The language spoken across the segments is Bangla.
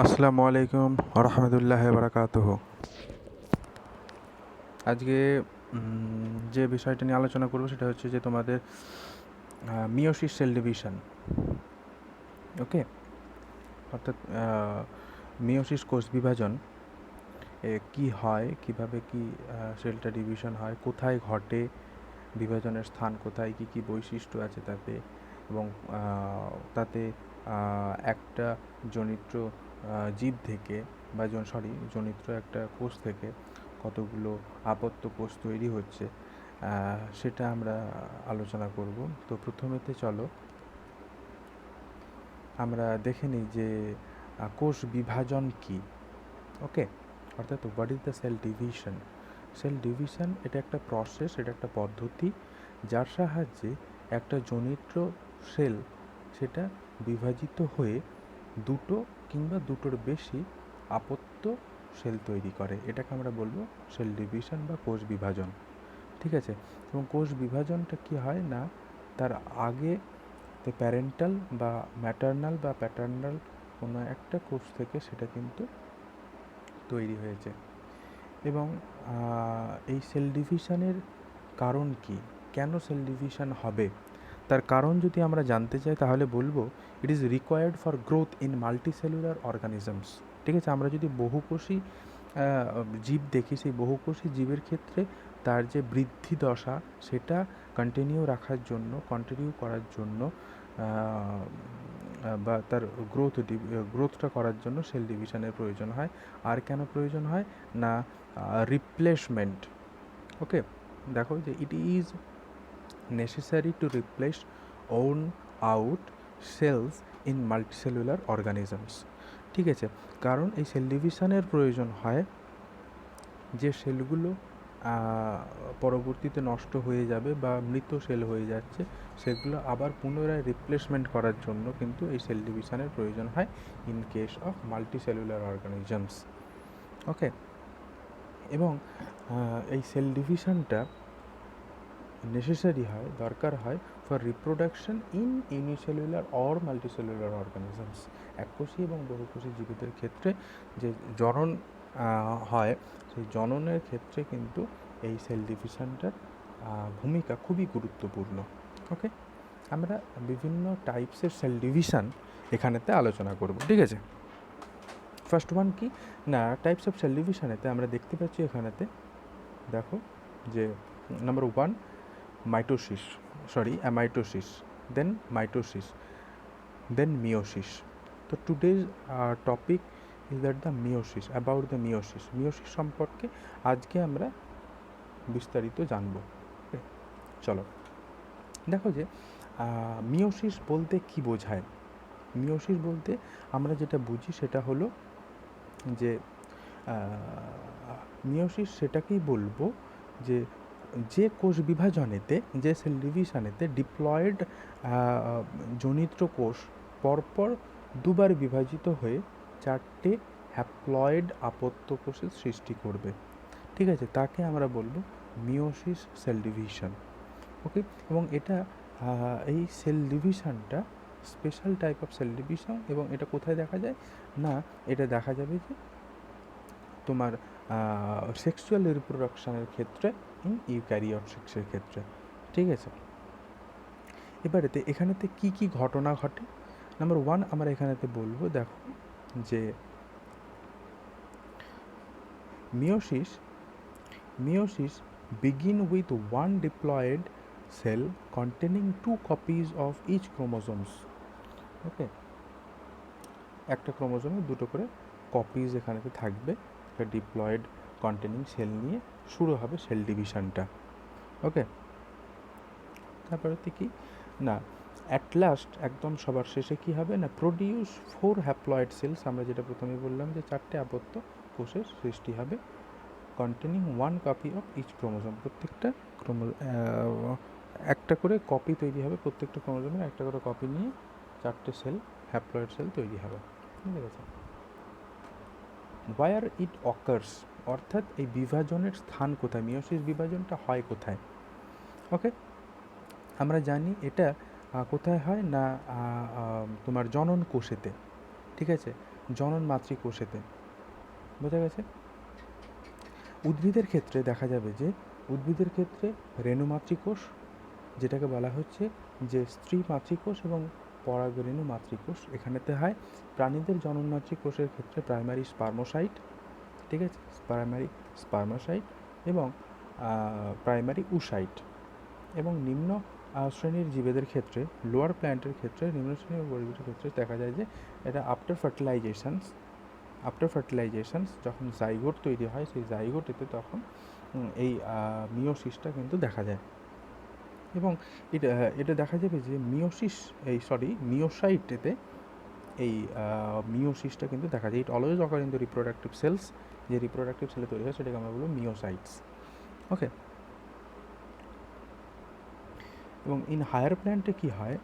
আসসালামু আলাইকুম রহমতুল্লাহ বারাকাতুহু। আজকে যে বিষয়টা নিয়ে আলোচনা করবো সেটা হচ্ছে যে তোমাদের মিয়োসিস সেল ডিভিশন। ওকে, অর্থাৎ মিয়োসিস কোষ বিভাজন কি হয়, কিভাবে কি সেলটা ডিভিশন হয়, কোথায় ঘটে, বিভাজনের স্থান কোথায়, কি কি বৈশিষ্ট্য আছে তাতে, এবং তাতে একটা জনিত্র জীব থেকে বা জনিত্র একটা কোষ থেকে কতগুলো আপত্য কোষ তৈরি হচ্ছে সেটা আমরা আলোচনা করব। তো প্রথমেতে চলো আমরা দেখে নিই যে কোষ বিভাজন কি। ওকে, অর্থাৎ what is the cell division. Cell division এটা একটা প্রসেস, এটা একটা পদ্ধতি যার সাহায্যে একটা জনিত্র সেল সেটা বিভাজিত হয়ে দুটো কিংবা দুটোর বেশি আপত্য সেল তৈরি করে। এটাকে আমরা বলবো সেল ডিভিশন বা কোষ বিভাজন। ঠিক আছে, এবং কোষ বিভাজনটা কি হয় না, তার আগে প্যারেন্টাল বা ম্যাটার্নাল বা প্যাটার্নাল কোনো একটা কোষ থেকে সেটা কিন্তু তৈরি হয়েছে। এবং এই সেল ডিভিশনের কারণ কি, কেন সেল ডিভিশন হবে, তার কারণ যদি আমরা জানতে চাই তাহলে বলবো it is required for growth in multicellular organisms. ঠিক আছে, আমরা যদি বহুকোষী জীব দেখি, সেই বহুকোষী জীবের ক্ষেত্রে তার যে বৃদ্ধি দশা সেটা কন্টিনিউ করার জন্য বা তার গ্রোথটা করার জন্য সেল ডিভিশনের প্রয়োজন হয়। আর কেন প্রয়োজন হয় না, রিপ্লেসমেন্ট। ওকে, দেখো যে it is necessary to replace own out cells in multicellular organisms। ঠিক আছে, কারণ এই সেল ডিভিশনের প্রয়োজন হয় যে সেলগুলো পরবর্তীতে নষ্ট হয়ে যাবে বা মৃত সেল হয়ে যাচ্ছে, সেগুলো আবার পুনরায় রিপ্লেসমেন্ট করার জন্য কিন্তু এই সেল ডিভিশনের প্রয়োজন হয় in case of multicellular organisms. Okay, এবং এই সেল ডিভিশনটা নেসেসারি হয়, দরকার হয় for reproduction in unicellular or multicellular organisms. এককোষী এবং বহুকোষী জীবদের ক্ষেত্রে যে জনন হয়, সেই জননের ক্ষেত্রে কিন্তু এই সেল ডিভিশনটার ভূমিকা খুবই গুরুত্বপূর্ণ। ওকে, আমরা বিভিন্ন টাইপসের সেল ডিভিশন এখানেতে আলোচনা করব। ঠিক আছে, ফার্স্ট ওয়ান কি না, টাইপস অফ সেল ডিভিশনেতে আমরা দেখতে পাচ্ছি এখানেতে, দেখো যে number one mitosis, then mitosis, then meiosis. So today's topic is that the meiosis, about the meiosis সম্পর্কে আজকে আমরা বিস্তারিত জানব। চলো দেখো যে মিওসিস বলতে কি বোঝায়। মিওসিস বলতে আমরা যেটা বুঝি সেটা হলো যে মিওসিস সেটাকেই বলবো যে কোষ বিভাজনেতে, যে সেল ডিভিশনেতে ডিপ্লয়েড জনিত্র কোষ পরপর দুবার বিভাজিত হয়ে চারটে হ্যাপ্লয়েড আপত্য কোষের সৃষ্টি করবে। ঠিক আছে, তাকে আমরা বলবো মিওসিস সেল ডিভিশন। ওকে, এবং এটা এই সেল ডিভিশনটা special type of cell division, এবং এটা কোথায় দেখা যায় না, এটা দেখা যাবে যে তোমার সেক্সুয়াল রিপ্রোডাকশনের ক্ষেত্রে, ইউক্যারিওট সেক্সের ক্ষেত্রে। ঠিক আছে, এবারেতে এখানেতে কি কি ঘটনা ঘটে। নাম্বার ওয়ান আমরা এখানেতে বলবো, দেখো যে meiosis begin with one diploid cell containing two copies of each chromosomes। ওকে, একটা ক্রোমোজোমে দুটো করে কপিজ এখানেতে থাকবে, একটা ডিপ্লয়েড কন্টেনিং সেল নিয়ে শুরু হবে সেল ডিভিশনটা। ওকে, তারপরে কি না, অ্যাট লাস্ট একদম সবার শেষে কি হবে না, প্রডিউস 4 হ্যাপ্লয়েড সেলস। আমরা যেটা প্রথমে বললাম যে চারটে আপত্য কোষের সৃষ্টি হবে, containing 1 copy of each chromosome. প্রত্যেকটা একটা করে কপি তৈরি হবে, প্রত্যেকটা ক্রোমোজোমের একটা করে কপি নিয়ে চারটে সেল, হ্যাপ্লয়েড সেল তৈরি হবে। ঠিক আছে, ওয়ার ইট অকার্স, অর্থাৎ এই বিভাজনের স্থান কোথায়, মিওসিস বিভাজনটা হয় কোথায়। ওকে, আমরা জানি এটা কোথায় হয় না, তোমার জনন কোষেতে। ঠিক আছে, জনন মাতৃকোষেতে। বোঝা গেছে? উদ্ভিদের ক্ষেত্রে দেখা যাবে যে উদ্ভিদের ক্ষেত্রে রেণু মাতৃকোষ, যেটাকে বলা হচ্ছে যে স্ত্রী মাতৃকোষ এবং পরাগরেণু মাতৃকোষ এখানেতে হয়। প্রাণীদের জনন মাতৃকোষের ক্ষেত্রে প্রাইমারি স্পার্মোসাইট, ঠিক আছে, প্রাইমারি স্পার্মোসাইট এবং প্রাইমারি উসাইট। এবং নিম্ন শ্রেণীর জীবেদের ক্ষেত্রে, লোয়ার প্ল্যান্টের ক্ষেত্রে, নিম্ন শ্রেণীর পরিবেশের ক্ষেত্রে দেখা যায় যে এটা আফটার ফার্টিলাইজেশনস যখন জাইগোট তৈরি হয়, সেই জাইগোটেতে তখন এই মিওসিসটা কিন্তু দেখা যায়। এবং এটা দেখা যাবে যে মিওসাইটেতে এই মিওসিসটা কিন্তু দেখা যায়। It always occur in the reproductive cells. যে রিপ্রোডাক্টিভ সেলে তৈরি হয় সেটাকে আমরা বলবো মিওসাইটস। ওকে। এবং ইন হায়ার প্ল্যান্টে কী হয়,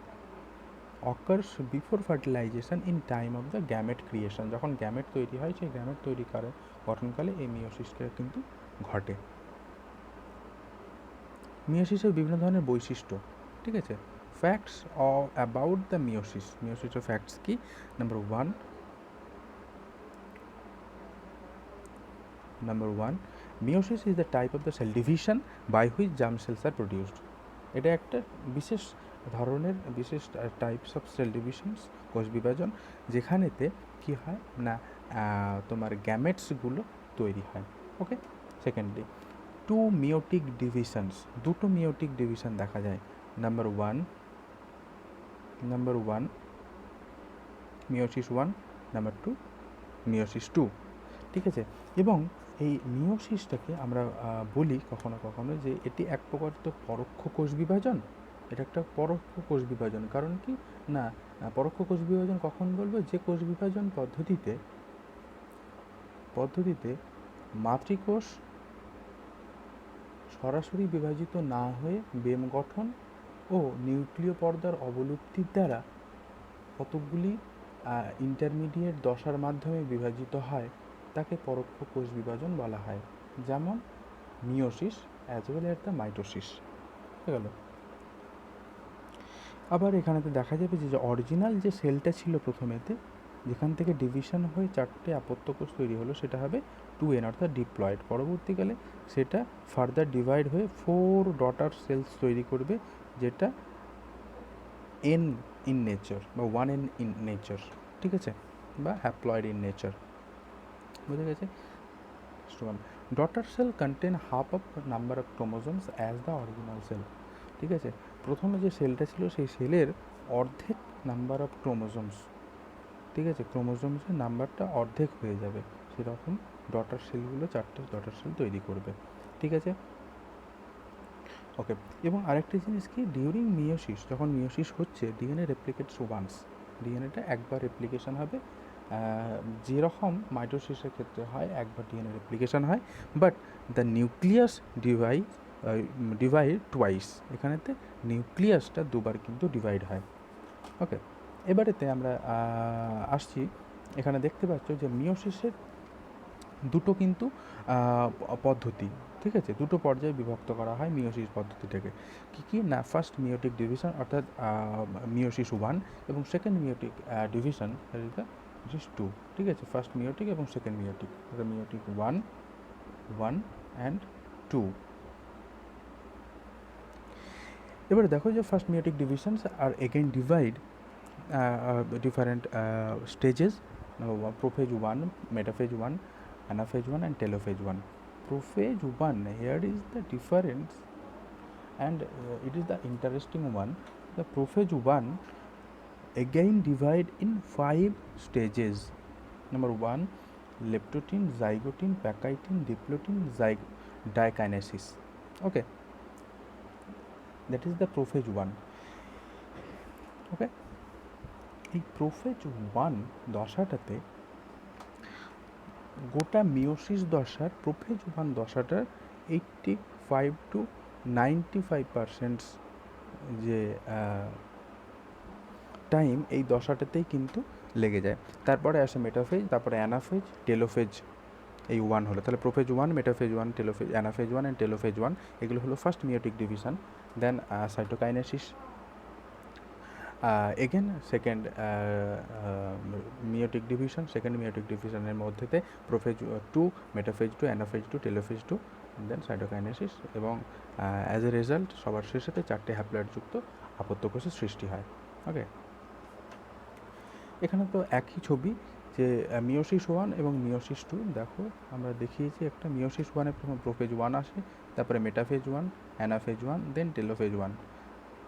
occurs before fertilization in time of the gamete creation. যখন গ্যামেট তৈরি হয়, সেই গ্যামেট তৈরি গঠনকালে এই মিওসিসটা কিন্তু ঘটে। মিওসিসের বিভিন্ন ধরনের বৈশিষ্ট্য, ঠিক আছে। ফ্যাক্টস অ্যাবাউট দ্য মিওসিসের ফ্যাক্টস কি? Number one, meiosis is the type of the cell division by which germ cells are produced. এটা একটা বিশেষ ধরনের টাইপস অফ সেল ডিভিশনস, কোষ বিভাজন, যেখানেতে কি হয় না তোমার গ্যামেটসগুলো তৈরি হয়। ওকে। সেকেন্ডলি, টু মিওটিক ডিভিশনস, দুটো মিওটিক ডিভিশন দেখা যায়। Number one meiosis 1, number 2 meiosis 2, ঠিক আছে। এবং এই মিওসিসটাকে আমরা বলি কখনো কখনো যে এটি এক প্রকার তো পরোক্ষ কোষ বিভাজন। এটা একটা পরোক্ষ কোষ বিভাজন। কারণ কি না, পরোক্ষ কোষ বিভাজন কখন বলবো? যে কোষ বিভাজন পদ্ধতিতে মাতৃকোষ সরাসরি বিভাজিত না হয়ে বেম গঠন ও নিউক্লিয় পর্দার অবলুপ্তির দ্বারা কতকগুলি ইন্টারমিডিয়েট দশার মাধ্যমে বিভাজিত হয়, তাকে পরোক্ষ কোষ বিভাজন বলা হয়। যেমন meiosis as well as the mitosis. হয়ে গেল। আবার এখানেতে দেখা যাবে যে অরিজিনাল যে সেলটা ছিল প্রথমেতে, যেখান থেকে ডিভিশন হয়ে 4টে আপত্য কোষ তৈরি হলো, সেটা হবে 2n অর্থাৎ ডিপ্লয়েড। পরবর্তীকালে সেটা ফার্দার ডিভাইড হয়ে 4 ডটার সেলস তৈরি করবে, যেটা n ইন নেচার বা 1n ইন নেচার, ঠিক আছে, বা হ্যাপ্লয়েড ইন নেচার। বুঝে গেছে? Daughter cell contain half of number of chromosomes as the original cell, ঠিক আছে। প্রথমে যে সেলটা ছিল সেই সেলের অর্ধেক নাম্বার অফ ক্রোমোজোমস, ঠিক আছে, ক্রোমোজোমসের নাম্বারটা অর্ধেক হয়ে যাবে, সেরকম ডটার সেলগুলো 4টে ডটার সেল তৈরি করবে, ঠিক আছে। ওকে। এবং আরেকটা জিনিস কি, ডিউরিং মিওসিস, যখন মিওসিস হচ্ছে, ডিএনএ রেপ্লিকেটস ওয়ান্স, ডিএনএটা একবার রেপ্লিকেশন হবে, যেরকম মাইটোসিসের ক্ষেত্রে হয়, একবার ডিএনএ রেপ্লিকেশন হয়, but the nucleus divide twice, এখানেতে নিউক্লিয়াসটা দুবার কিন্তু ডিভাইড হয়। ওকে। এবারেতে আমরা আসছি, এখানে দেখতে পাচ্ছ যে মিওসিসের দুটো কিন্তু পদ্ধতি, ঠিক আছে, দুটো পর্যায়ে বিভক্ত করা হয় মিওসিস পদ্ধতিটাকে। কী না, ফার্স্ট মিওটিক ডিভিশন অর্থাৎ মিওসিস 1 এবং সেকেন্ড মিওটিক ডিভিশন মিওসিস 2, ঠিক আছে। ফার্স্ট মিওটিক এবং সেকেন্ড মিওটিক, মিওটিক 1 অ্যান্ড 2। এবারে দেখো যে ফার্স্ট মিওটিক ডিভিশনস আর again divide different stages, prophase 1, metaphase 1, anaphase 1 and telophase 1. Prophase 1, here is the difference and it is the interesting one. The prophase 1 again divide in 5 stages. Number 1, leptotin, zygotin, pachytin, diplotin, dikinesis. Okay, that is the prophase 1. Okay. এই প্রোফেজ 1 দশাটাতে, গোটা মিওসিস দশার প্রোফেজ 1 দশাটার 85 to 95% যে টাইম এই দশাটাতেই কিন্তু লেগে যায়। তারপরে আসে মেটাফেজ, তারপরে অ্যানাফেজ, টেলোফেজ। এই 1 হলো, তাহলে prophase 1, metaphase 1, telophase, anaphase 1 and telophase 1, এগুলো হলো first meiotic division. Then cytokinesis, again second meiotic division, second meiotic ডিভিশনের মধ্যেতে prophase two, metaphase two, anaphase two, telophase two, then cytokinesis, এবং অ্যাজ এ রেজাল্ট সবার শেষেতে 4টে হ্যাপ্লয়েডযুক্ত আপত্য কোষের সৃষ্টি হয়। ওকে, এখানে তো একই ছবি, যে মিওসিস 1 এবং মিওসিস 2। দেখো আমরা দেখিয়েছি একটা মিওসিস 1-এ প্রথম প্রোফেজ 1 আসে, তারপরে মেটাফেজ 1, অ্যানাফেজ 1, দেন টেলোফেজ 1,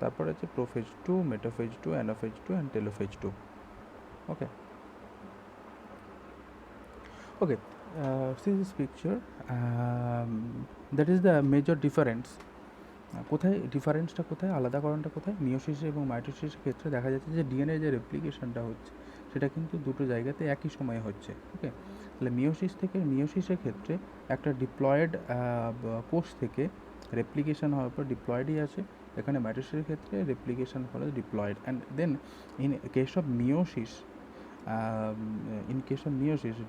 তারপরে হচ্ছে prophase 2, metaphase 2, anaphase 2 and telophase 2। Okay, okay, see this picture, that is the major difference. কোথায় ডিফারেন্সটা, কোথায় আলাদাকরণটা কোথায়? মিওসিস এবং মাইটোসিসের ক্ষেত্রে দেখা যাচ্ছে যে ডিএনএ যে রেপ্লিকেশনটা হচ্ছে সেটা কিন্তু দুটো জায়গাতে একই সময়ে হচ্ছে। ওকে, তাহলে মিওসিসের ক্ষেত্রে একটা ডিপ্লয়েড কোষ থেকে রেপ্লিকেশন হওয়ার পর ডিপ্লয়েডই আছে। এখানে মাইটোসিসের ক্ষেত্রে রেপ্লিকেশন হলো diploid, and then in case of meiosis,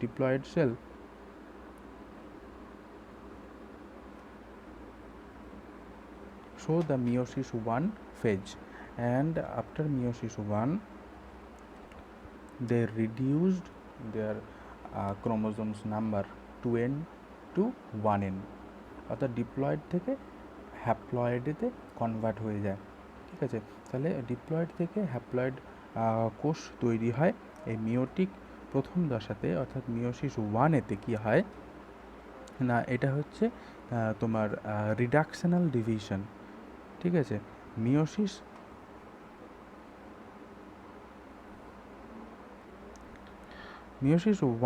diploid cell show the meiosis 1 phase, and after meiosis 1 they reduced their chromosomes number 2n to 1n, অর্থাৎ ডিপ্লয়েড থেকে হ্যাপ্লয়েডেতে কনভার্ট হয়ে যায়। ঠিক আছে, তাহলে ডিপ্লয়েড থেকে হ্যাপ্লয়েড কোষ তৈরি হয় এই মিওটিক প্রথম দশাতে, অর্থাৎ মিওসিস 1-এতে কী হয় না, এটা হচ্ছে তোমার রিডাকশনাল ডিভিশন। ঠিক আছে, মিওসিস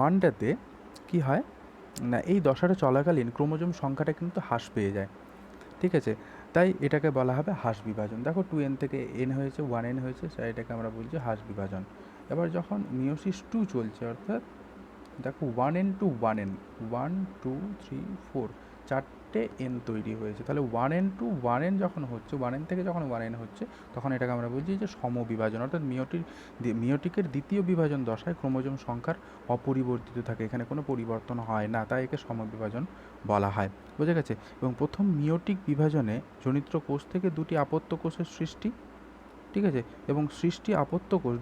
1টাতে কী হয় না, এই দশাটা চলাকালীন ক্রোমোজোম সংখ্যাটা কিন্তু হ্রাস পেয়ে যায়। ঠিক আছে, তাই এটাকে বলা হবে হ্রাস বিভাজন। দেখো 2n থেকে n হয়েছে, 1n হয়েছে, এটাকে আমরা বলছি হ্রাস বিভাজন। এবার যখন মিওসিস 2 চলছে, অর্থাৎ দেখো 1n to 1n, 1 2 3 4, 4টে n তৈরি হয়েছে। তাহলে 1n to 1n যখন হচ্ছে, 1n থেকে যখন 1n হচ্ছে, তখন এটাকে আমরা বলছি যে সমবিভাজন, অর্থাৎ মিওটিকের দ্বিতীয় বিভাজন দশায় ক্রোমোজোম সংখ্যার অপরিবর্তিত থাকে, এখানে কোনো পরিবর্তন হয় না, তাই একে সমবিভাজন বলা হয়। বোঝা গেছে? এবং প্রথম মিওটিক বিভাজনে জনিত্র কোষ থেকে দুটি আপত্য কোষের সৃষ্টি। ঠিক আছে, এবং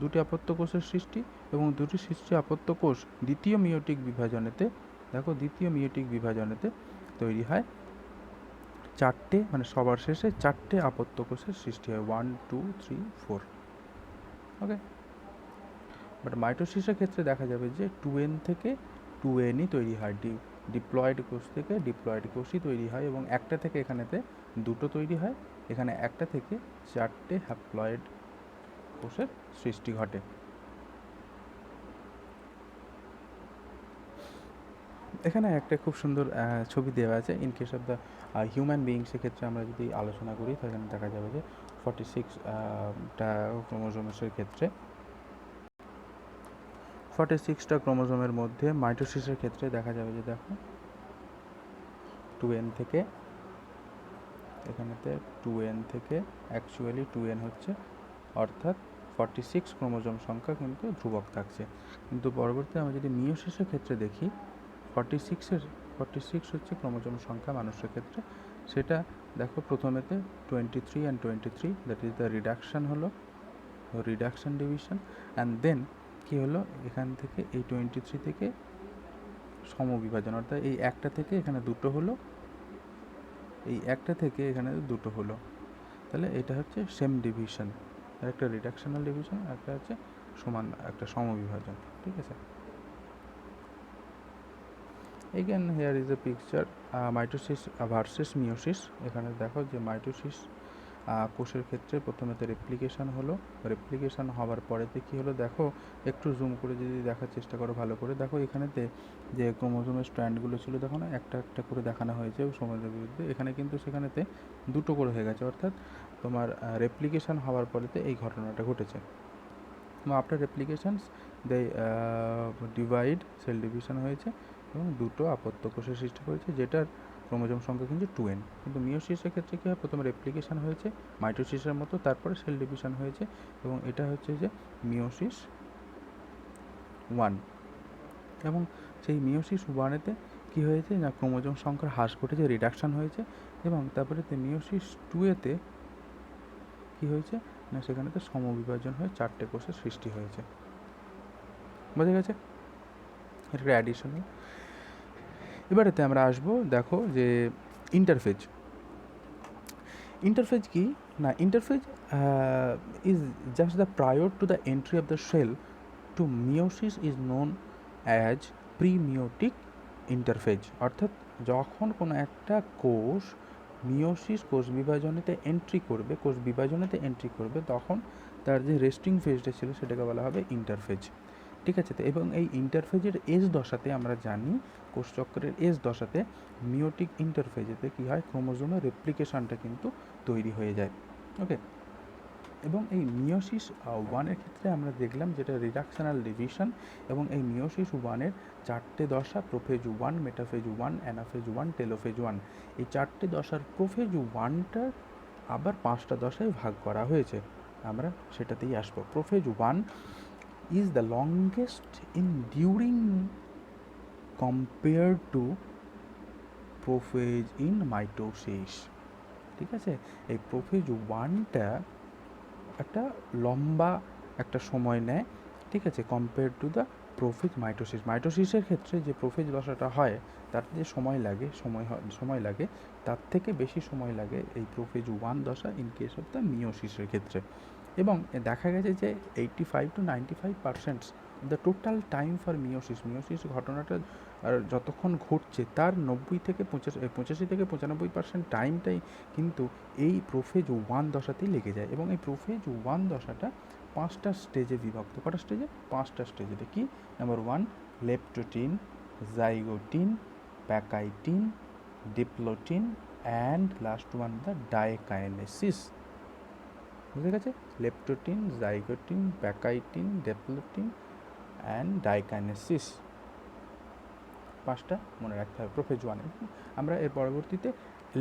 দুটি আপত্য কোষের সৃষ্টি, এবং দুটি সৃষ্টি আপত্য কোষ দ্বিতীয় মিওটিক বিভাজনেতে তৈরি হয় 4টে, মানে সবার শেষে 4টে আপত্য কোষের সৃষ্টি হয়, 1 2 3 4। ওকে, বাট মাইটোসিসের ক্ষেত্রে দেখা যাবে যে 2n থেকে 2nই তৈরি হয়, ডিপ্লয়েড কোষ থেকে ডিপ্লয়েড কোষই তৈরি হয়, এবং একটা থেকে এখানেতে দুটো তৈরি হয়, এখানে একটা থেকে 4টে হ্যাপ্লয়েড কোষের সৃষ্টি ঘটে। এখানে একটা খুব সুন্দর ছবি দেওয়া আছে। In case of the human বিইংসের ক্ষেত্রে আমরা যদি আলোচনা করি, তাহলে দেখা যাবে যে 46টা ক্রোমোজোমের ক্ষেত্রে 46টা ক্রোমোজোমের মধ্যে মাইটোসিসের ক্ষেত্রে দেখা যাবে যে দেখো 2n থেকে এখানেতে 2n থেকে অ্যাকচুয়ালি 2n হচ্ছে, অর্থাৎ 46 ক্রোমোজোম সংখ্যা কিন্তু ধ্রুবক থাকছে। কিন্তু পরবর্তীতে আমরা যদি মিওসিসের ক্ষেত্রে দেখি, 46 হচ্ছে ক্রোমোজোম সংখ্যা মানুষের ক্ষেত্রে, সেটা দেখো প্রথমেতে 23 and 23, that is the reduction division, and then কী হলো, এখান থেকে এই 23 থেকে সমবিভাজন, অর্থাৎ এই একটা থেকে এখানে দুটো হলো, এই একটা থেকে এখানে দুটো হলো, তাহলে এটা হচ্ছে সেম ডিভিশন, একটা রিডাকশনাল ডিভিশন, একটা হচ্ছে একটা সমবিভাজন। ঠিক আছে, again hair is a picture mitosis versus meiosis. এখানে দেখো যে মাইটোসিস কোষের ক্ষেত্রে প্রথমেতে রেপ্লিকেশন হলো, রেপ্লিকেশন হওয়ার পরেতে কী হলো, দেখো একটু জুম করে যদি দেখার চেষ্টা করো ভালো করে, দেখো এখানেতে যে ক্রোমোজোমের স্ট্র্যান্ডগুলো ছিল, দেখো না একটা একটা করে দেখানো হয়েছে সময়ের বিরুদ্ধে, এখানে কিন্তু সেখানেতে দুটো করে হয়ে গেছে, অর্থাৎ তোমার রেপ্লিকেশন হওয়ার পরেতে এই ঘটনাটা ঘটেছে। আফটার রেপ্লিকেশনস দে ডিভাইড, সেল ডিভিশন হয়েছে, এবং দুটো আপত্য কোষের সৃষ্টি করেছে, যেটার ক্রোমোজোম সংখ্যা কিন্তু 2n। কিন্তু মিওসিসের ক্ষেত্রে কী হয়, প্রথমে রেপ্লিকেশন হয়েছে মাইটোসিসের মতো, তারপরে সেল ডিভিশন হয়েছে, এবং এটা হচ্ছে যে মিওসিস 1। এবং সেই মিওসিস 1-এতে কী হয়েছে না, ক্রোমোজোম সংখ্যার হ্রাস ঘটেছে, রিডাকশান হয়েছে, এবং তারপরে মিওসিস 2-এতে কী হয়েছে না সেখানেতে সমবিভাজন হয়ে 4টে কোষের সৃষ্টি হয়েছে। বোঝা গেছে? এটা অ্যাডিশনাল। এবারেতে আমরা আসবো, দেখো যে ইন্টারফেজ। ইন্টারফেজ কি না, interphase is just the prior to the entry of the cell to meiosis is known as premeiotic interphase. অর্থাৎ যখন কোনো একটা কোষ মিওসিস কোষ বিভাজনেতে এন্ট্রি করবে, কোষ বিভাজনেতে এন্ট্রি করবে, তখন তার যে রেস্টিং ফেজটা ছিল সেটাকে বলা হবে ইন্টারফেজ। ঠিক আছে? তো এবং এই ইন্টারফেজের এস দশাতে আমরা জানি, কোষচক্রের এস দশাতে মিওটিক ইন্টারফেজেতে কী হয়, ক্রোমোজোমের রেপ্লিকেশনটা কিন্তু তৈরি হয়ে যায়। ওকে, এবং এই মিওসিস ওয়ানের ক্ষেত্রে আমরা দেখলাম যেটা রিডাকশনাল ডিভিশন, এবং এই মিওসিস ওয়ানের 4টে দশা, প্রোফেজ 1, মেটাফেজ 1, অ্যানাফেজ 1, টেলোফেজ 1। এই 4টে দশার প্রোফেজ 1টার আবার 5টা দশায় ভাগ করা হয়েছে, আমরা সেটাতেই আসবো। Prophase 1 is the longest enduring compared to prophase in mitosis। ঠিক আছে? এই প্রোফেজ 1টা একটা লম্বা একটা সময় নেয়, ঠিক আছে, compare to the prophase mitosis. মাইটোসিসের ক্ষেত্রে যে প্রোফেজ দশাটা হয় তার যে সময় লাগে তার থেকে বেশি সময় লাগে এই প্রোফেজ 1 দশা ইন কেস অফ দ্য মিওসিসের ক্ষেত্রে। এবং দেখা গেছে যে 85 to 95% the total time for meiosis ঘটনাটা যতক্ষণ ঘটছে তার 85 থেকে 95% টাইমটাই কিন্তু এই প্রোফেজ 1 দশাতেই লেগে যায়। এবং এই প্রোফেজ 1 দশাটা 5টা স্টেজে বিভক্ত। কটা স্টেজে? 5টা স্টেজে। দেখি, number 1 leptotene, zygotene, pachytene, diplotene and last one the diakinesis. বুঝে গেছে? Leptotene, zygotene, pachytene, diplotene and diakinesis, 5টা মনে রাখতে হবে প্রোফেজ 1। আমরা এর পরবর্তীতে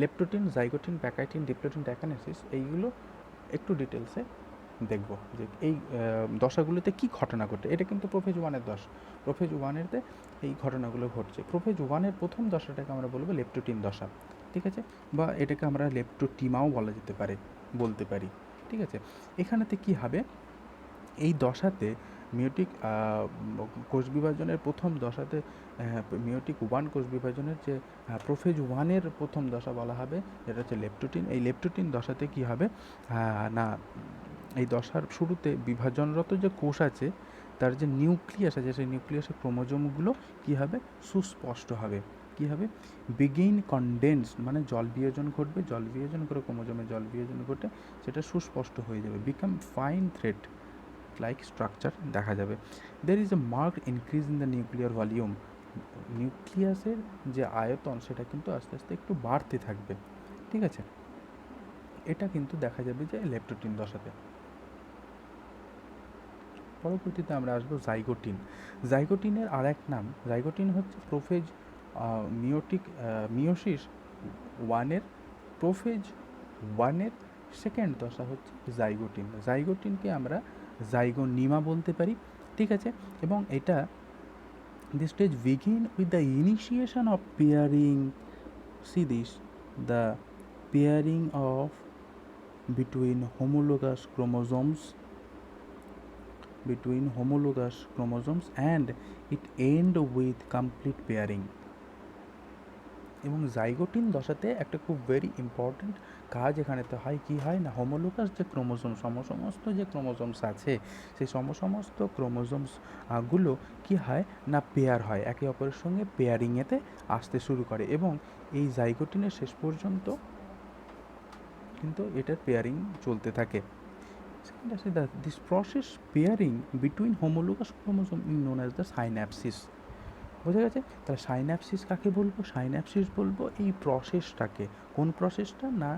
leptotene, zygotene, pachytene, diplotene, diakinesis এইগুলো একটু ডিটেলসে দেখব যে এই দশাগুলোতে কী ঘটনা ঘটে। এটা কিন্তু প্রোফেজ 1-এর দশা। প্রোফেজ 1-এরতে এই ঘটনাগুলো ঘটছে। প্রোফেজ 1-এর প্রথম দশাটাকে আমরা বলবো লেপ্টোটিন দশা। ঠিক আছে? বা এটাকে আমরা লেপ্টোটিমাও বলতে পারি। ঠিক আছে? এখানেতে কি হবে, এই দশাতে মিওটিক কোষ বিভাজনের প্রথম দশাতে মিওটিক 1 কোষ বিভাজনের যে প্রোফেজ 1-এর প্রথম দশা বলা হবে, যেটা হচ্ছে লেপ্টোটিন। এই লেপ্টোটিন দশাতে কি হবে না, এই দশার শুরুতে বিভাজনরত যে কোষ আছে তার যে নিউক্লিয়াস আছে, সেই নিউক্লিয়াসের ক্রোমোজোমগুলো কী হবে, সুস্পষ্ট হবে। কী হবে? বিগেইন কনডেন্স, মানে জল বিয়োজন ঘটবে, জল বিয়োজন করে ক্রোমোজোমে জল বিয়োজন ঘটে সেটা সুস্পষ্ট হয়ে যাবে, become fine thread like structure দেখা যাবে। There is a marked increase in the nuclear volume. নিউক্লিয়াসের যে আয়তন সেটা কিন্তু আস্তে আস্তে একটু বাড়তে থাকবে। ঠিক আছে? এটা কিন্তু দেখা যাবে যে লেপ্টোটিন দশাতে। পরবর্তীতে আমরা আসবো জাইগোটিন। জাইগোটিনের আর এক নাম, জাইগোটিন হচ্ছে প্রোফেজ মিওসিস 1-এর প্রোফেজ 1-এর সেকেন্ড দশা হচ্ছে জাইগোটিন। জাইগোটিনকে আমরা জাইগোনিমা বলতে পারি। ঠিক আছে? এবং এটা this stage begin with the initiation of pairing. See this, the pairing of between homologous chromosomes and it end with complete pairing. এবং জাইগোটিন দশাতে একটা খুব ভেরি ইম্পর্ট্যান্ট কাজ এখানেতে হয়। কি হয় না, হোমোলোগাস যে ক্রোমোজোম, সমস্ত যে ক্রোমোজোমস আছে সেই সমস্ত ক্রোমোজোমসগুলো কি হয় না, পেয়ার হয়, একে অপরের সঙ্গে পেয়ারিংয়েতে আসতে শুরু করে। এবং এই জাইগোটিনের শেষ পর্যন্ত কিন্তু এটার পেয়ারিং চলতে থাকে। সেকেন্ড আছে this process pairing between homologous chromosome is known as the synapsis. বোঝা গেছে? তাহলে সাইন্যাপসিস কাকে বলবো? সাইন্যাপসিস বলবো এই প্রসেসটাকে। কোন প্রসেসটা না,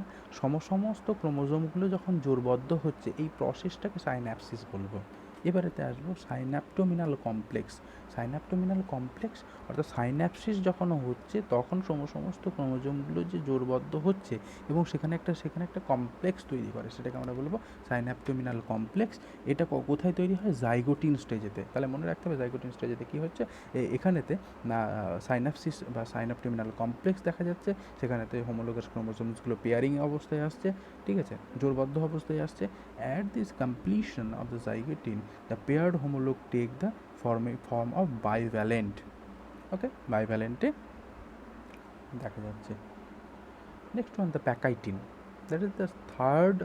সমস্ত ক্রোমোজোমগুলো যখন জোরবদ্ধ হচ্ছে এই প্রসেসটাকে সাইন্যাপসিস বলবো। এবারেতে আসবো সাইন্যাপটোমিনাল কমপ্লেক্স। সাইন্যাপটোমিনাল কমপ্লেক্স অর্থাৎ সাইন্যাপসিস যখন হচ্ছে তখন সমস্ত ক্রোমোজোমগুলো যে জোড়বদ্ধ হচ্ছে এবং সেখানে একটা কমপ্লেক্স তৈরি করে, সেটাকে আমরা বলবো সাইন্যাপটোমিনাল কমপ্লেক্স। এটা কোথায় তৈরি হয়? জাইগোটিন স্টেজেতে। তাহলে মনে রাখতে হবে জাইগোটিন স্টেজেতে কী হচ্ছে, এখানেতে না সাইন্যাপসিস বা সাইন্যাপটোমিনাল কমপ্লেক্স দেখা যাচ্ছে, সেখানেতে হোমোলোগাস ক্রোমোজোমসগুলো পেয়ারিং অবস্থায় আসছে, ঠিক আছে, জোড়বদ্ধ অবস্থায় আসছে। At this completion of the zygotene the paired homolog take the form of bivalent. Okay, বাইভ্যালেন্টে দেখা যাচ্ছে। Next one the pachytene, that is the third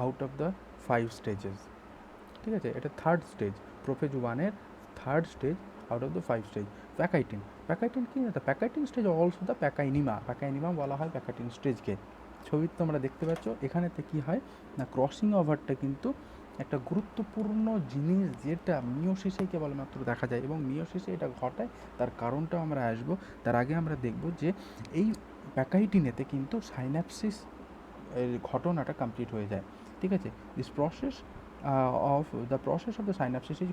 out of the 5 stages. ঠিক আছে, এটা থার্ড স্টেজ, প্রোফেজ 1-এর third stage out of the 5 stage. Pachytene, pachytene কি? The pachytene stage also the pachynema বলা হয় প্যাকাইটিন স্টেজকে। ছবিতে তোমরা দেখতে পাচ্ছ, এখানেতে কি হয় না, ক্রসিং ওভারটা কিন্তু একটা গুরুত্বপূর্ণ জিনিস যেটা মিওসিসে কেবলমাত্র দেখা যায় এবং মিওসিসে এটা ঘটায়, তার কারণটাও আমরা আসবো। তার আগে আমরা দেখব যে এই প্যাকাইটিনেতে কিন্তু সাইন্যাপসিস এর ঘটনাটা কমপ্লিট হয়ে যায়। ঠিক আছে, this process of the synapsis is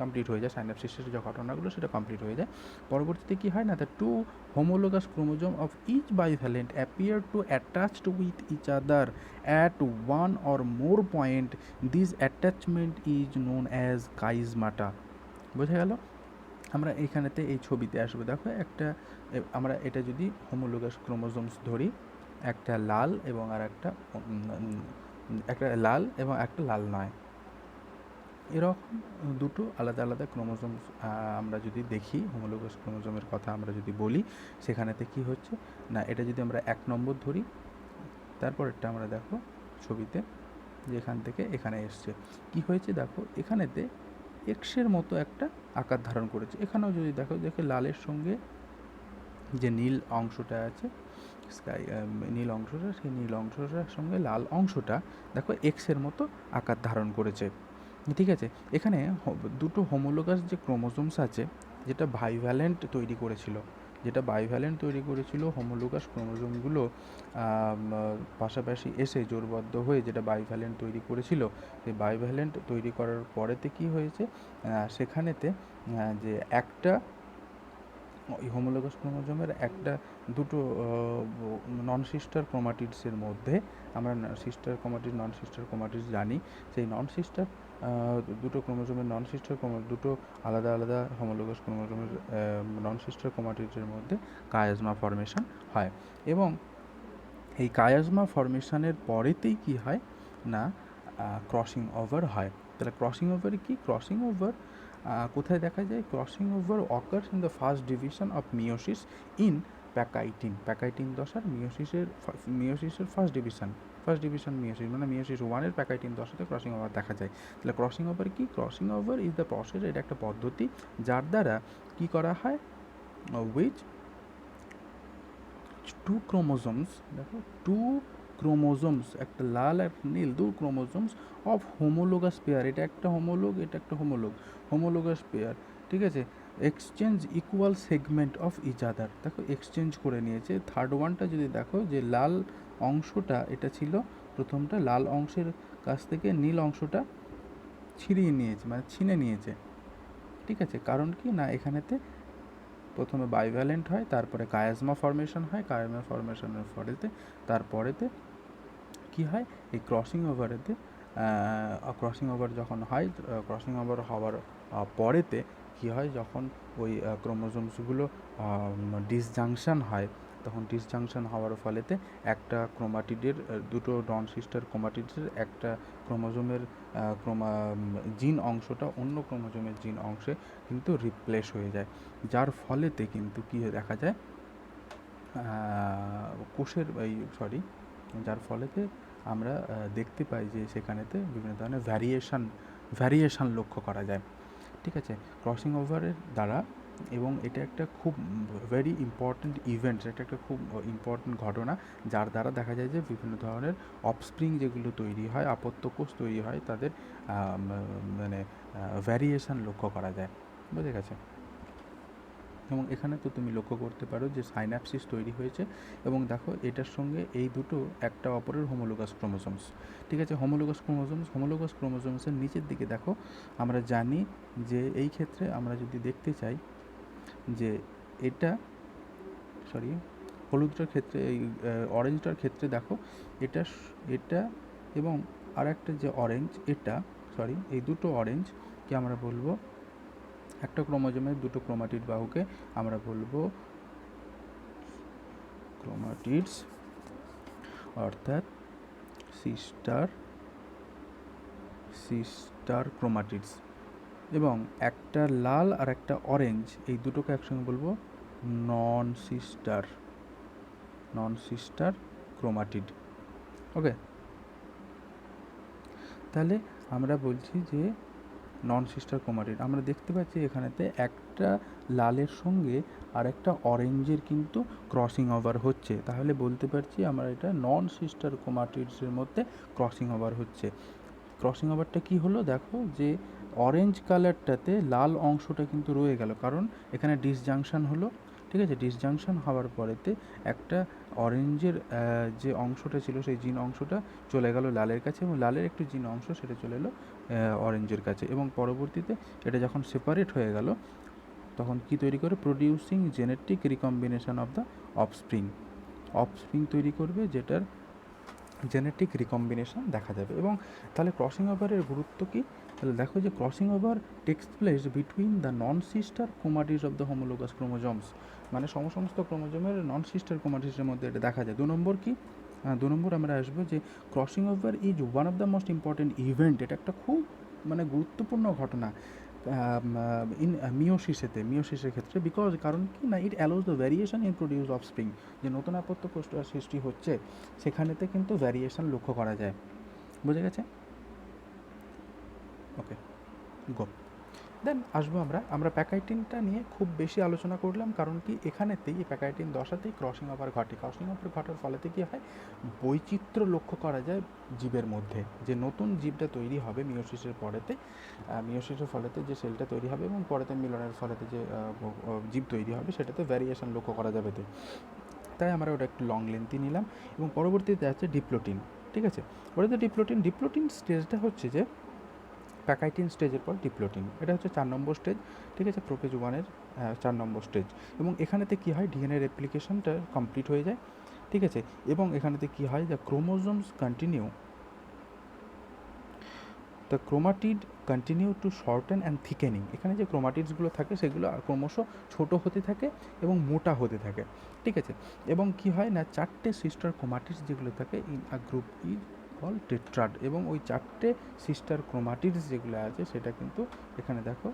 complete হয়ে যায়, সাইন্যাপসিসের যে ঘটনাগুলো সেটা কমপ্লিট হয়ে যায়। পরবর্তীতে কী হয় না, the 2 homologous chromosome of each bivalent appear to attached with each other at one or more point. This attachment is known as chiasmata. বোঝা গেল? আমরা এইখানেতে এই ছবিতে আসবো, দেখো আমরা এটা যদি হোমোলোগাস ক্রোমোজোমস ধরি, একটা লাল এবং একটা লাল নয়, এরকম দুটো আলাদা আলাদা ক্রোমোজোমস আমরা যদি দেখি, হোমোলোগাস ক্রোমোজোমের কথা আমরা যদি বলি, সেখানেতে কি হচ্ছে না, এটা যদি আমরা 1 নম্বর ধরি, তারপরেরটা আমরা দেখো ছবিতে যে এখান থেকে এখানে এসছে, কি হয়েছে দেখো, এখানেতে এক্সের মতো একটা আকার ধারণ করেছে। এখানেও যদি দেখো লালের সঙ্গে যে নীল অংশটা আছে, নীল অংশটা, সেই নীল অংশটার সঙ্গে লাল অংশটা দেখো এক্সের মতো আকার ধারণ করেছে। ঠিক আছে, এখানে দুটো হোমোলোগাস যে ক্রোমোজোমস আছে, যেটা বাইভ্যালেন্ট তৈরি করেছিল, হোমোলোগাস ক্রোমোজোমগুলো পাশাপাশি এসে জোড়বদ্ধ হয়ে যেটা বাইভ্যালেন্ট তৈরি করেছিল, সেই বাইভ্যালেন্ট তৈরি করার পরেতে কি হয়েছে, সেখানেতে যে একটা ওই হোমোলোগাস ক্রোমোজোমের দুটো নন সিস্টার ক্রোমাটিডসের মধ্যে, আমরা নন সিস্টার ক্রোমাটিডস জানি, সেই নন সিস্টার দুটো ক্রোমোজোমের দুটো আলাদা আলাদা হোমোলোগাস ক্রোমোজোমের নন সিস্টার ক্রোমাটিডসের মধ্যে কায়াজমা ফর্মেশন হয় এবং এই কায়াজমা ফর্মেশনের পরেতেই কি হয় না, ক্রসিং ওভার হয়। তাহলে ক্রসিং ওভার কি? ক্রসিং ওভার কোথায় দেখা যায়? Crossing over occurs in the first division of meiosis in pachytene দশার মিওসিসের ফার্স্ট ডিভিশন মিওসিস, মানে মিওসিস 1-এর প্যাকাইটিন দশাতে ক্রসিং ওভার দেখা যায়। তাহলে ক্রসিং ওভার কি? Crossing over is the process, এটা একটা পদ্ধতি যার দ্বারা কি করা হয়, উইচ 2 ক্রোমোজোমস, দেখো 2 ক্রোমোজোমস, একটা লাল একটা নীল, 2 ক্রোমোজোমস অফ হোমোলোগাস পেয়ার, এটা একটা হোমোলোগাস পেয়ার, ঠিক আছে, exchange equal segment of each other, দেখো এক্সচেঞ্জ করে নিয়েছে। থার্ড ওয়ানটা যদি দেখো, যে লাল অংশটা এটা ছিল, প্রথমটা লাল অংশের কাছ থেকে নীল অংশটা ছিনিয়ে নিয়েছে, ঠিক আছে। কারণ কি না, এখানেতে প্রথমে বাইভ্যালেন্ট হয়, তারপরে কায়াজমা ফর্মেশন হয়, কায়াজমা ফর্মেশনের তারপরেতে কি হয়, এই ক্রসিং ওভার যখন হয়, ক্রসিং ওভার হওয়ার পরেতে কি হয়, যখন ওই ক্রোমোজোমসগুলো ডিসজাংশন হয়, তখন ডিসজাংশন হওয়ার ফলেতে একটা ক্রোমাটিডের দুটো নন সিস্টার ক্রোমাটিডের একটা ক্রোমোজোমের জিন অংশটা অন্য ক্রোমোজোমের জিন অংশে কিন্তু রিপ্লেস হয়ে যায়, যার ফলেতে কিন্তু কী দেখা যায়, যার ফলেতে আমরা দেখতে পাই যে সেখানেতে বিভিন্ন ধরনের ভ্যারিয়েশান লক্ষ্য করা যায়, ঠিক আছে, ক্রসিং ওভারের দ্বারা। এবং এটা একটা খুব ভেরি ইম্পর্ট্যান্ট ইভেন্ট, এটা একটা খুব ইম্পর্ট্যান্ট ঘটনা, যার দ্বারা দেখা যায় যে বিভিন্ন ধরনের অফস্প্রিং যেগুলো তৈরি হয়, আপত্য কোষ তৈরি হয়, তাদের ভ্যারিয়েশান লক্ষ্য করা যায়। বুঝে গেছে? এবং এখানে তো তুমি লক্ষ্য করতে পারো যে সাইন্যাপসিস তৈরি হয়েছে এবং দেখো এটার সঙ্গে এই দুটো একটা অপরের হোমোলোগাস ক্রোমোসোমস। ঠিক আছে, হোমোলোগাস ক্রোমোসোমসের নিচের দিকে দেখো আমরা জানি যে এই ক্ষেত্রে আমরা যদি দেখতে চাই যে এটা হলুদটার ক্ষেত্রে এই অরেঞ্জটার ক্ষেত্রে দেখো এটা এটা এবং আর একটা যে অরেঞ্জ এটা এই দুটো অরেঞ্জকে আমরা বলবো একটা ক্রোমোজোমের দুটো ক্রোমাটিড বাহুকে আমরা বলবো ক্রোমাটিডস, অর্থাৎ সিস্টার ক্রোমাটিডস। এবং একটা লাল আর একটা অরেঞ্জ এই দুটোকে একসঙ্গে বলবো নন সিস্টার ক্রোমাটিড। ওকে, তাহলে আমরা বলছি যে নন সিস্টার ক্রোমাটিড। আমরা দেখতে পাচ্ছি এখানেতে একটা লালের সঙ্গে আর একটা অরেঞ্জের কিন্তু ক্রসিং ওভার হচ্ছে, তাহলে বলতে পারছি আমরা এটা নন সিস্টার ক্রোমাটিডসের মধ্যে ক্রসিং ওভার হচ্ছে। ক্রসিং ওভারটা কী হলো, দেখো যে অরেঞ্জ কালারটাতে লাল অংশটা কিন্তু রয়ে গেল, কারণ এখানে ডিসজাংশন হলো। ঠিক আছে, ডিসজাংশন হওয়ার পরেতে একটা অরেঞ্জের যে অংশটা ছিল সেই জিন অংশটা চলে গেল লালের কাছে এবং লালের একটু জিন অংশ সেটা চলে এলো অরেঞ্জের কাছে, এবং পরবর্তীতে এটা যখন সেপারেট হয়ে গেল তখন কি তৈরি করে, producing genetic recombination of the offspring তৈরি করবে, যেটার জেনেটিক রিকম্বিনেশন দেখা যাবে। এবং তাহলে ক্রসিং ওভারের গুরুত্ব কী, তাহলে দেখো যে crossing over takes place between the non sister chromatids of the homologous chromosomes, মানে সমস্ত ক্রোমোজোমের নন সিস্টার ক্রোমাটিডসের মধ্যে এটা দেখা যায়। 2 নম্বর কি, 2 নম্বর আমরা আসবো যে crossing over is one of the most important event, এটা একটা খুব মানে গুরুত্বপূর্ণ ঘটনা ইন মিওসিসের ক্ষেত্রে, কারণ কি না, it allows the variation in produce offspring, যে নতুন আপত্য সৃষ্টি হচ্ছে সেখানেতে কিন্তু ভ্যারিয়েশন লক্ষ্য করা যায়। বুঝে গেছে? ওকে, গো। দেন আসবো আমরা প্যাকাইটিনটা নিয়ে খুব বেশি আলোচনা করলাম, কারণ কি এখানেতেই এই প্যাকাইটিন দশাতেই ক্রসিং ওভার ঘটার ফলেতে কী হয়, বৈচিত্র্য লক্ষ্য করা যায় জীবের মধ্যে, যে নতুন জীবটা তৈরি হবে মিওসিসের ফলেতে যে সেলটা তৈরি হবে এবং পরেতে মিলনের ফলেতে যে জীব তৈরি হবে সেটাতে ভ্যারিয়েশন লক্ষ্য করা যাবে। তাই আমরা ওটা একটু লং লেন্থই নিলাম। এবং পরবর্তীতে আছে ডিপ্লোটিন। ঠিক আছে, ওটাতে ডিপ্লোটিন স্টেজটা হচ্ছে যে প্যাকাইটিন স্টেজের পর ডিপ্লোটিন, এটা হচ্ছে 4 নম্বর স্টেজ। ঠিক আছে, প্রোফেজ 1-এর 4 নম্বর স্টেজ। এবং এখানেতে কী হয়, ডিএনএ রেপ্লিকেশনটা কমপ্লিট হয়ে যায়। ঠিক আছে, এবং এখানেতে কী হয়, the chromatid continue to shorten and thickening, এখানে যে ক্রোমাটিডসগুলো থাকে সেগুলো ক্রমশ ছোটো হতে থাকে এবং মোটা হতে থাকে। ঠিক আছে, এবং কি হয় না, 4টে সিস্টার ক্রোমাটিডস যেগুলো থাকে in a group is call tetrad, এবং ওই 4টে সিস্টার ক্রোমাটিডস যেগুলো আছে সেটা কিন্তু এখানে দেখো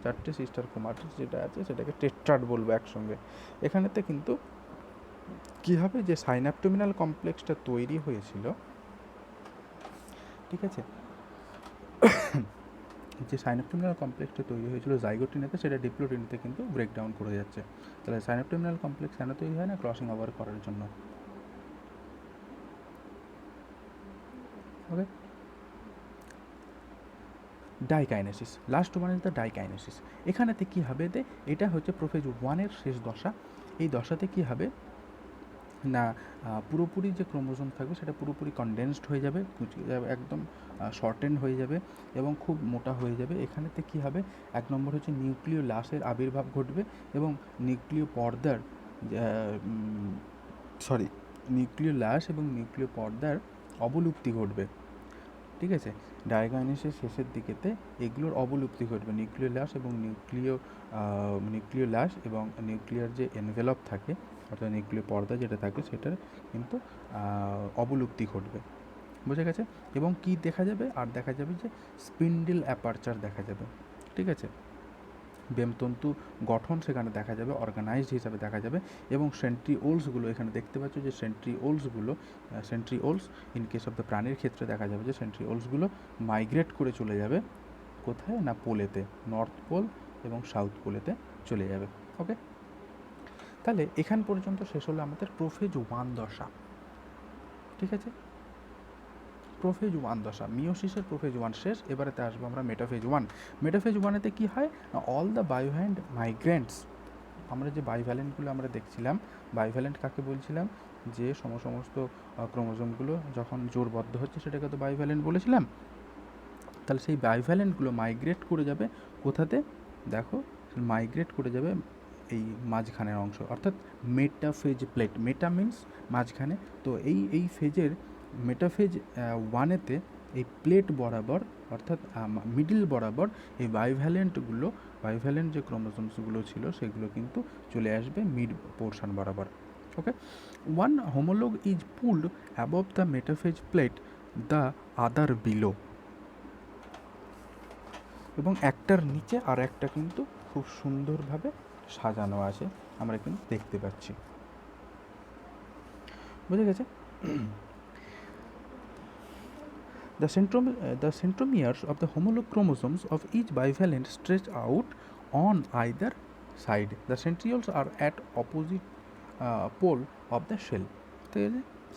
4টে সিস্টার ক্রোমাটিডস যেটা আছে সেটাকে টেট্রাড বলবো একসঙ্গে। এখানেতে কিন্তু কী হবে, যে সাইন্যাপটোমিনাল কমপ্লেক্সটা তৈরি হয়েছিল, ঠিক আছে, যে সাইন্যাপটোমিনাল কমপ্লেক্সটা তৈরি হয়েছিল জাইগোটিনেতে, সেটা ডিপ্লোটিনেতে কিন্তু ব্রেকডাউন করে যাচ্ছে। তাহলে সাইন্যাপটোমিনাল কমপ্লেক্স কেন তৈরি হয় না, ক্রসিং ওভার করার জন্য। ওকে, ডাইকাইনেসিস, লাস্ট ওয়ান ইজ দ্য ডাইকাইনেসিস। এখানেতে কী হবে, এটা হচ্ছে প্রোফেজ 1-এর শেষ দশা। এই দশাতে কী হবে না, পুরোপুরি যে ক্রোমোজোম থাকবে সেটা পুরোপুরি কনডেন্সড হয়ে যাবে, কুচিয়ে যাবে, একদম শর্টেন্ড হয়ে যাবে এবং খুব মোটা হয়ে যাবে। এখানেতে কী হবে, 1 নম্বর হচ্ছে নিউক্লিয় লাশের আবির্ভাব ঘটবে এবং নিউক্লিয় লাশ এবং নিউক্লিয় পর্দার অবলুপ্তি ঘটবে। ঠিক আছে, ডায়াগনোসিসের শেষের দিকেতে এগুলোর অবলুপ্তি ঘটবে, নিউক্লিয় লাশ এবং নিউক্লিয়ার যে এনভেলপ থাকে অর্থাৎ নিউক্লিয় পর্দা যেটা থাকে সেটার কিন্তু অবলুপ্তি ঘটবে। বুঝে গেছে? এবং কি দেখা যাবে, আর দেখা যাবে যে স্পিন্ডেল অ্যাপারচার দেখা যাবে। ঠিক আছে, বেমতন্তু গঠন সেখানে দেখা যাবে, অর্গানাইজড হিসাবে দেখা যাবে। এবং সেন্ট্রিওলসগুলো এখানে দেখতে পাচ্ছ যে centrioles in case of the প্রাণীর ক্ষেত্রে দেখা যাবে যে সেন্ট্রিওলসগুলো মাইগ্রেট করে চলে যাবে কোথায় না, পোলেতে, নর্থ পোল এবং সাউথ পোলেতে চলে যাবে। ওকে, তাহলে এখান পর্যন্ত শেষ হলো আমাদের প্রোফেজ 1 দশা। ঠিক আছে, প্রোফেজ 1 দশা, মিওসিসের প্রোফেজ 1 শেষ। এবারেতে আসবো আমরা মেটাফেজ 1। মেটাফেজ 1-এতে কী হয়, অল দ্য বায়োভ্যালেন্ট মাইগ্রেন্টস, আমরা যে বাইভ্যালেন্টগুলো আমরা দেখছিলাম, বাইভ্যালেন্ট কাকে বলছিলাম, যে সমস্ত ক্রোমোজোমগুলো যখন জোড়বদ্ধ হচ্ছে সেটাকে তো বাইভ্যালেন্ট বলেছিলাম। তাহলে সেই বাইভ্যালেন্টগুলো মাইগ্রেট করে যাবে কোথাতে, দেখো মাইগ্রেট করে যাবে এই মাঝখানের অংশ, অর্থাৎ মেটাফেজ প্লেট। মেটা মিন্স মাঝখানে, তো এই ফেজের মেটাফেজ 1-এতে এই প্লেট বরাবর, অর্থাৎ মিডিল বরাবর এই বাইভ্যালেন্ট যে ক্রোমোজোমসগুলো ছিল সেগুলো কিন্তু চলে আসবে মিড পোর্শন বরাবর। Okay, one homolog is pulled above the metaphase plate, the other below, এবং একটার নিচে আর একটা কিন্তু খুব সুন্দরভাবে সাজানো আছে, আমরা কিন্তু দেখতে পাচ্ছি। বুঝে গেছে? The centromeres of the homolog chromosomes of each bivalent stretch out on either side. The centrioles are at opposite pole of the shell. The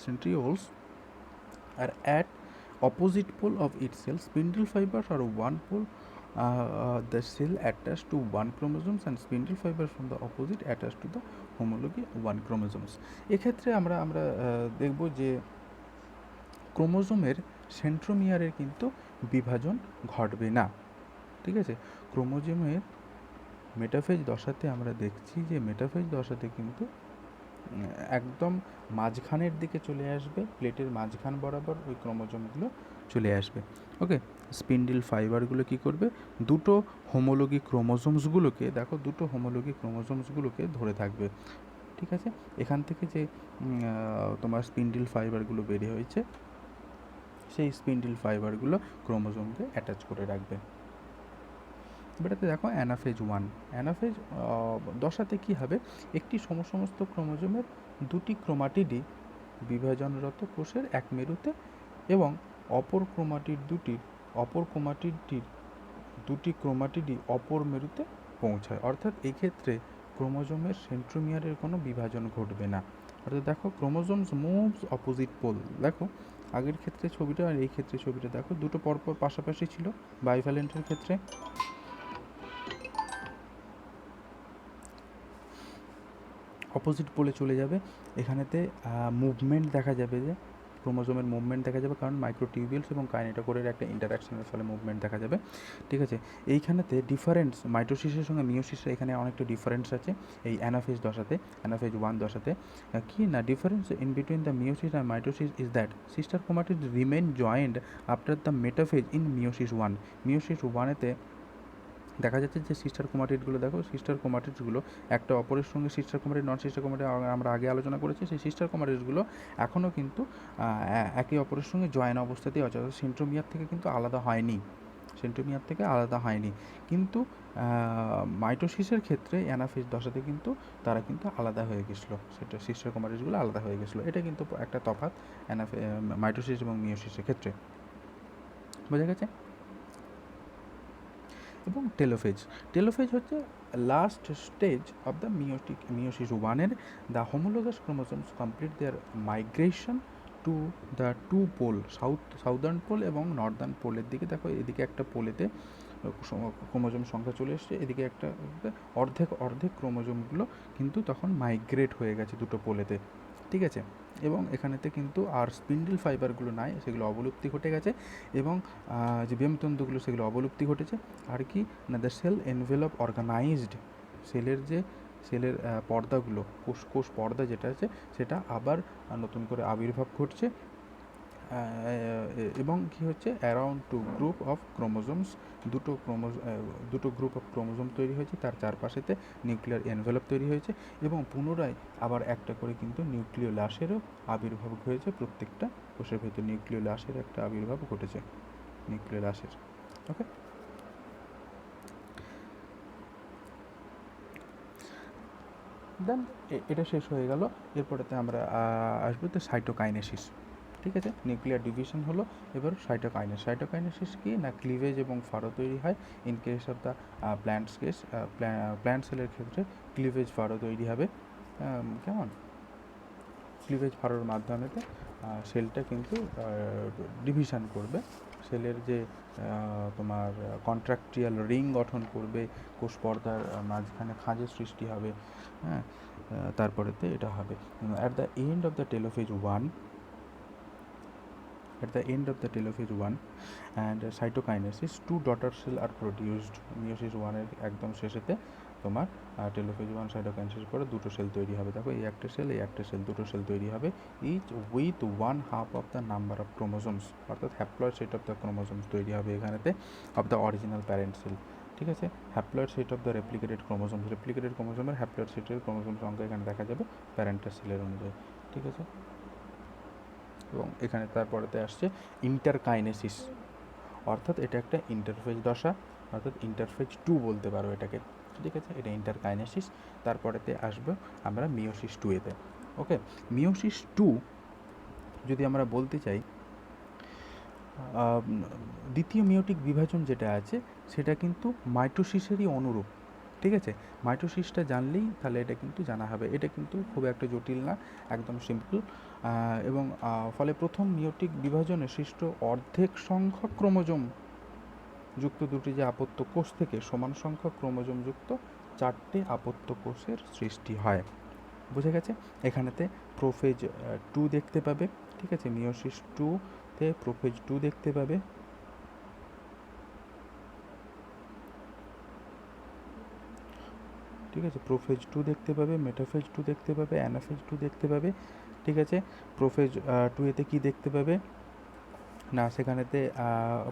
centrioles are at opposite pole of its cell. Spindle fibers are one pole. The cell attached to one chromosomes and spindle fibers from the opposite attached to the homology one chromosomes. এক্ষেত্রে আমরা দেখব যে ক্রোমোজোমের সেন্ট্রোমিয়ারের কিন্তু বিভাজন ঘটবে না। ঠিক আছে, ক্রোমোজোমের মেটাফেজ দশাতে আমরা দেখছি যে মেটাফেজ দশাতে কিন্তু একদম মাঝখানের দিকে চলে আসবে, প্লেটের মাঝখান বরাবর ওই ক্রোমোজোমগুলো চলে আসবে। ওকে, স্পিন্ডল ফাইবারগুলো কী করবে, দুটো হোমোলগি ক্রোমোজোমসগুলোকে, দেখো দুটো হোমোলগি ক্রোমোজোমসগুলোকে ধরে থাকবে। ঠিক আছে, এখান থেকে যে তোমার স্পিন্ডল ফাইবারগুলো বেরিয়ে হয়েছে সেই স্পিন্ডল ফাইবারগুলো ক্রোমোজোমকে অ্যাটাচ করে রাখবে। এবারে দেখো অ্যানাফেজ 1। অ্যানাফেজ দশাতে কী হবে, একটি সমস্ত ক্রোমোজোমের দুটি ক্রোমাটিডই বিভাজনরত কোষের এক মেরুতে এবং অপর ক্রোমাটিডটির দুটি ক্রোমাটিডই অপর মেরুতে পৌঁছায়। অর্থাৎ এই ক্ষেত্রে ক্রোমোজোমের সেন্ট্রোমিয়ারের কোনো বিভাজন ঘটবে না। অর্থাৎ দেখো ক্রোমোজোমস মুভস অপোজিট পোল, দেখো আগের ক্ষেত্রে ছবিটা আর এই ক্ষেত্রে ছবিটা দেখো, দুটো পরপর পাশাপাশি ছিল বাইভ্যালেন্টের ক্ষেত্রে। অপোজিট পোলে চলে যাবে, এখানেতে মুভমেন্ট দেখা যাবে, যে ক্রোমোজোমের মুভমেন্ট দেখা যাবে, কারণ মাইক্রোটিউবিউলস এবং কাইনেটোকোরের একটা ইন্টারাকশনের ফলে মুভমেন্ট দেখা যাবে। ঠিক আছে, এইখানেতে ডিফারেন্স মাইটোসিসের সঙ্গে মিওসিসের এখানে অনেকটা ডিফারেন্স আছে এই অ্যানাফেজ দশাতে, অ্যানাফেজ 1 দশাতে। কি না difference in between the meiosis and mitosis is that sister chromatid remain joint after the metaphase in meiosis 1। Meiosis 1-এতে দেখা যাচ্ছে যে সিস্টার ক্রোমাটিডগুলো, দেখো সিস্টার ক্রোমাটিডগুলো একটা অপরের সঙ্গে, সিস্টার ক্রোমাটিড নন সিস্টার ক্রোমাটিড আমরা আগে আলোচনা করেছি, সেই সিস্টার ক্রোমাটিডগুলো এখনও কিন্তু একে অপরের সঙ্গে জয়েন অবস্থাতেই আছে, সেন্ট্রোমিয়ার থেকে কিন্তু আলাদা হয়নি, সেন্ট্রোমিয়ার থেকে আলাদা হয়নি। কিন্তু মাইটোসিসের ক্ষেত্রে অ্যানাফেজ দশাতে কিন্তু তারা কিন্তু আলাদা হয়ে গেছিলো, সেটা সিস্টার ক্রোমাটিডগুলো আলাদা হয়ে গেছিলো। এটা কিন্তু একটা তফাৎ মাইটোসিস এবং মিওসিসের ক্ষেত্রে। বোঝা গেছে? এবং টেলোফেজ হচ্ছে last stage of the meiosis 1-এর। The homologous chromosomes complete their migration to the two pole, southern pole এবং নর্দার্ন পোলের দিকে। দেখো এদিকে একটা পোলেতে ক্রোমোজোম সংখ্যা চলে এসছে, এদিকে একটা অর্ধেক ক্রোমোজোমগুলো কিন্তু তখন মাইগ্রেট হয়ে গেছে দুটো পোলেতে। ঠিক আছে, এবং এখানেতে কিন্তু আর স্পিন্ডল ফাইবারগুলো নাই, সেগুলো অবলুপ্তি ঘটে গেছে, এবং যে ব্যামতন্তুগুলো সেগুলো অবলুপ্তি ঘটেছে। আর কি না, দ্য সেল এনভেলপ অর্গানাইজড, সেলের পর্দাগুলো, কোষ পর্দা যেটা আছে সেটা আবার নতুন করে আবির্ভাব ঘটছে, এবং কি হচ্ছে, around two group of chromosomes, দুটো গ্রুপ অফ ক্রোমোজোম তৈরি হয়েছে, তার চারপাশেতে নিউক্লিয়ার এনভেলপ তৈরি হয়েছে, এবং পুনরায় আবার একটা করে কিন্তু নিউক্লিওলাসেরও আবির্ভাব হয়েছে, প্রত্যেকটা কোষের ভেতর নিউক্লিওলাসের একটা আবির্ভাব ঘটেছে, নিউক্লিওলাসের। ওকে, দেন এটা শেষ হয়ে গেল। এরপরেতে আমরা আসবো তো সাইটোকাইনেসিস। ঠিক আছে, নিউক্লিয়ার ডিভিশন হলো, এবার সাইটোকাইনেসিস কি না, ক্লিভেজ এবং ফারো তৈরি হয়। In case of the plant সেলের ক্ষেত্রে ক্লিভেজ ফারো তৈরি হবে। কেমন, ক্লিভেজ ফারোর মাধ্যমেতে সেলটা কিন্তু ডিভিশন করবে। সেলের যে তোমার কন্ট্রাকচুয়াল রিং গঠন করবে, কোষ পর্দার মাঝখানে খাঁজের সৃষ্টি হবে, হ্যাঁ, তারপরেতে এটা হবে। At the end of the telophase 1 and cytokinesis 2 daughter cell are produced. Meiosis 1-এর একদম শেষেতে তোমার টেলোফেজ 1 সাইটোকাইনেসিস পরে দুটো সেল তৈরি হবে। দেখো এই একটা সেল, এই একটা সেল, দুটো সেল তৈরি হবে, each with 1/2 of the number of chromosomes, অর্থাৎ haploid set of the chromosomes তৈরি হবে এখানেতে of the original parent cell. ঠিক আছে, haploid set of the replicated ক্রোমোজোমের হ্যাপ্লয়েড সেটের ক্রোমোজোম সংখ্যা এখানে দেখা যাবে প্যারেন্টাল সেলের অনুযায়ী। ঠিক আছে, এবং এখানে তারপরেতে আসছে ইন্টারকাইনেসিস, অর্থাৎ এটা একটা ইন্টারফেজ দশা, অর্থাৎ ইন্টারফেজ 2 বলতে পারো এটাকে। ঠিক আছে, এটা ইন্টারকাইনেসিস। তারপরেতে আসবে আমরা মিওসিস 2-এতে। ওকে, মিওসিস 2 যদি আমরা বলতে চাই, দ্বিতীয় মিওটিক বিভাজন যেটা আছে সেটা কিন্তু মাইটোসিসেরই অনুরূপ। ঠিক আছে, মাইটোসিসটা জানলেই তাহলে এটা কিন্তু জানা হবে, এটা কিন্তু খুব একটা জটিল না, একদম সিম্পল। এবং ফলে প্রথম মিওটিক বিভাজনে সৃষ্ট অর্ধেক সংখ্যক ক্রোমোজোম যুক্ত দুটি যে আপত্য কোষ থেকে সমান সংখ্যক ক্রোমোজোম যুক্ত 4টে আপত্য কোষের সৃষ্টি হয়। বুঝে গেছে? এখানেতে প্রোফেজ 2 দেখতে পাবে। ঠিক আছে, মিওসিস 2-তে প্রোফেজ 2 দেখতে পাবে। ঠিক আছে, প্রোফেজ 2 দেখতে পাবে, মেটাফেজ 2 দেখতে পাবে, অ্যানাফেজ 2 দেখতে পাবে। ঠিক আছে, প্রোফেজ 2-এতে কী দেখতে পাবে না, সেখানেতে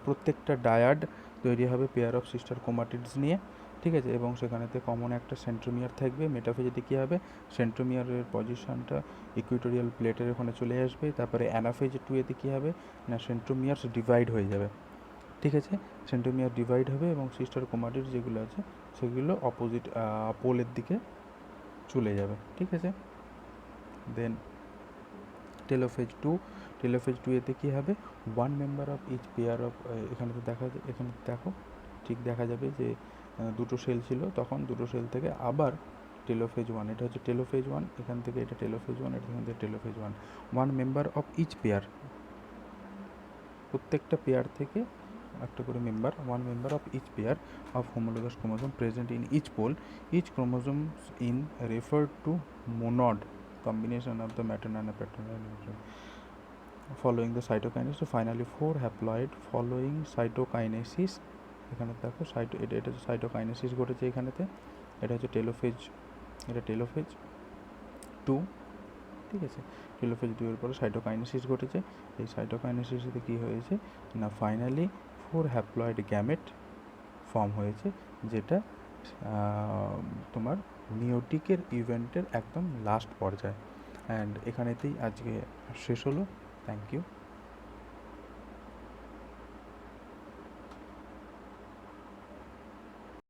প্রত্যেকটা ডায়াড তৈরি হবে পেয়ার অফ সিস্টার ক্রোমাটিডস নিয়ে। ঠিক আছে, এবং সেখানেতে কমন একটা সেন্ট্রোমিয়ার থাকবে। মেটাফেজেতে কী হবে, সেন্ট্রোমিয়ারের পজিশনটা ইকুইটোরিয়াল প্লেটের ওখানে চলে আসবে। তারপরে অ্যানাফেজ 2-এতে কী হবে না, সেন্ট্রোমিয়ার্স ডিভাইড হয়ে যাবে। ঠিক আছে, সেন্ট্রোমিয়ার ডিভাইড হবে এবং সিস্টার ক্রোমাটিডস যেগুলো আছে সেগুলো অপোজিট পোলের দিকে চলে যাবে। ঠিক আছে, দেন টেলোফেজ 2-এতে কী হবে, 1 member of each pair of, এখানে দেখো ঠিক দেখা যাবে যে দুটো সেল ছিল, তখন দুটো সেল থেকে আবার টেলোফেজ 1, এটা হচ্ছে টেলোফেজ 1, এখান থেকে এটা টেলোফেজ 1, এখান থেকে telophase 1। 1 member of each pair, প্রত্যেকটা পেয়ার থেকে একটা করে member, 1 member of each pair of homologous chromosome present in each pole, each chromosomes in referred to monod, combination of the maternal and paternal following the cytokinesis to finally 4 haploid following cytokinesis। এখানে দেখো এটা সাইটোকাইনেসিস ঘটেছে এখানেতে, এটা হচ্ছে টেলোফেজ, এটা টেলোফেজ 2। ঠিক আছে, টেলোফেজ 2-এর পরে সাইটোকাইনেসিস ঘটেছে। এই সাইটোকাইনেসিসে কী হয়েছে না, ফাইনালি 4 হ্যাপ্লয়েড গ্যামেট ফর্ম হয়েছে, যেটা তোমার মিওটিকের ইভেন্টের একদম লাস্ট পর্যায়ে। অ্যান্ড এখানেতেই আজকে শেষ হলো। Thank you.